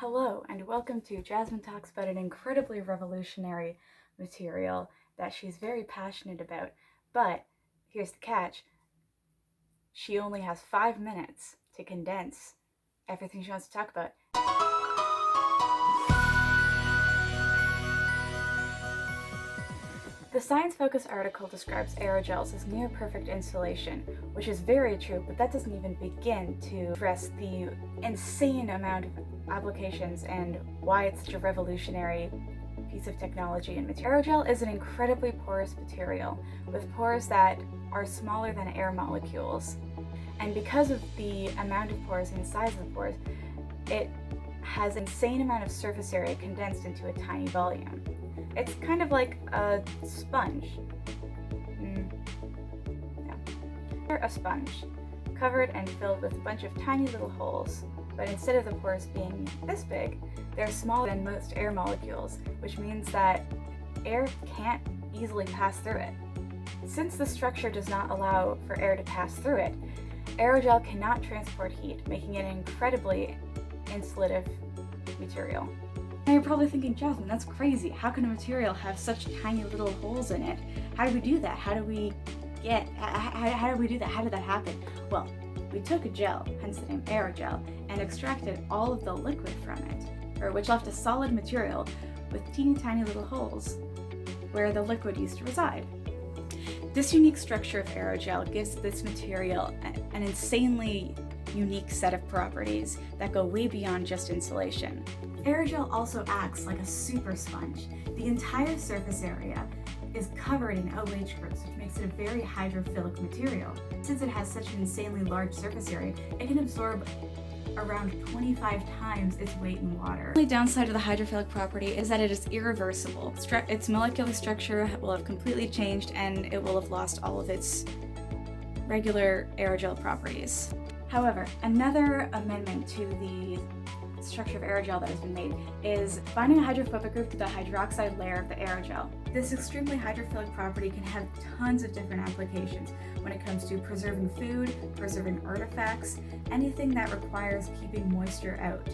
Hello, and welcome to Jasmine Talks about an incredibly revolutionary material that she's very passionate about. But here's the catch, she only has 5 minutes to condense everything she wants to talk about. The Science Focus article describes aerogels as near perfect insulation, which is very true, but that doesn't even begin to address the insane amount of applications and why it's such a revolutionary piece of technology and material. Aerogel is an incredibly porous material with pores that are smaller than air molecules. And because of the amount of pores and the size of the pores, it has an insane amount of surface area condensed into a tiny volume. It's kind of like a sponge. A sponge, covered and filled with a bunch of tiny little holes, but instead of the pores being this big, they're smaller than most air molecules, which means that air can't easily pass through it. Since the structure does not allow for air to pass through it, aerogel cannot transport heat, making it an incredibly insulative material. Now you're probably thinking, Jasmine, that's crazy. How can a material have such tiny little holes in it? How do we do that? How do we do that? How did that happen? Well, we took a gel, hence the name aerogel, and extracted all of the liquid from it, which left a solid material with teeny tiny little holes where the liquid used to reside. This unique structure of aerogel gives this material an insanely unique set of properties that go way beyond just insulation. Aerogel also acts like a super sponge. The entire surface area is covered in OH groups, which makes it a very hydrophilic material. Since it has such an insanely large surface area, it can absorb around 25 times its weight in water. The only downside of the hydrophilic property is that it is irreversible. Its molecular structure will have completely changed and it will have lost all of its regular aerogel properties. However, another amendment to the structure of aerogel that has been made is binding a hydrophobic group to the hydroxide layer of the aerogel. This extremely hydrophilic property can have tons of different applications when it comes to preserving food, preserving artifacts, anything that requires keeping moisture out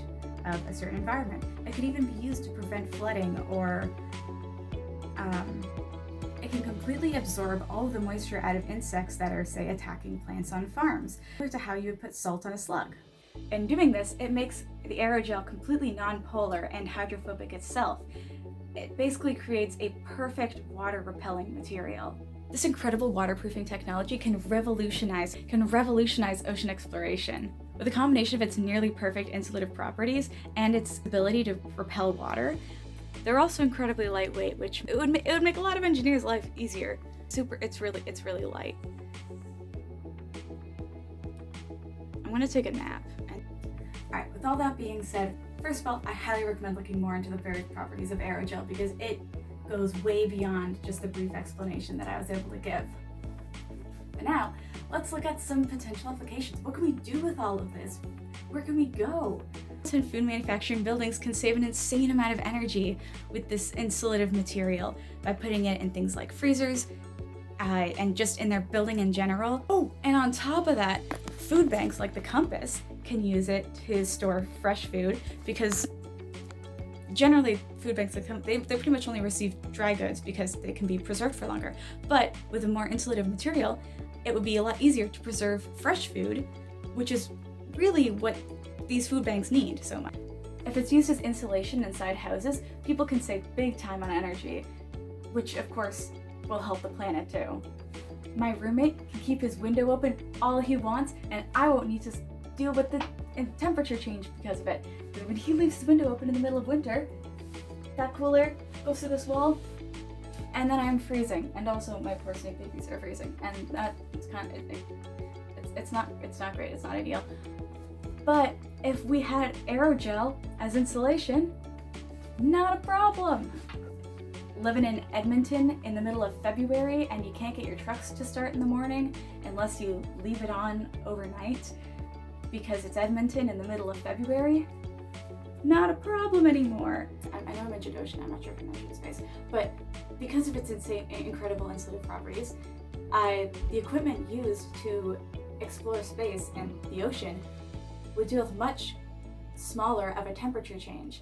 of a certain environment. It could even be used to prevent flooding, or it can completely absorb all of the moisture out of insects that are, say, attacking plants on farms, similar to how you would put salt on a slug. In doing this, it makes the aerogel completely non-polar and hydrophobic itself. It basically creates a perfect water-repelling material. This incredible waterproofing technology can revolutionize ocean exploration. With a combination of its nearly perfect insulative properties and its ability to repel water, they're also incredibly lightweight, which it would make a lot of engineers' life easier. It's really light. I'm gonna take a nap. Alright, with all that being said, first of all, I highly recommend looking more into the various properties of aerogel because it goes way beyond just the brief explanation that I was able to give. But now, let's look at some potential applications. What can we do with all of this? Where can we go? And food manufacturing buildings can save an insane amount of energy with this insulative material by putting it in things like freezers and just in their building in general. Oh, and on top of that, food banks like the Compass can use it to store fresh food because generally food banks they pretty much only receive dry goods because they can be preserved for longer. But with a more insulative material, it would be a lot easier to preserve fresh food, which is really what these food banks need so much. If it's used as insulation inside houses, people can save big time on energy, which of course will help the planet too. My roommate can keep his window open all he wants, and I won't need to deal with the temperature change because of it. But when he leaves his window open in the middle of winter, that cool air goes through this wall, and then I'm freezing. And also my poor snake babies are freezing, and it's not great. It's not ideal. But if we had aerogel as insulation, not a problem. Living in Edmonton in the middle of February and you can't get your trucks to start in the morning unless you leave it on overnight because it's Edmonton in the middle of February, not a problem anymore. I know I'm in Ocean, I'm not sure if I'm in space, but because of its incredible insulative properties, the equipment used to explore space and the ocean would deal with much smaller of a temperature change.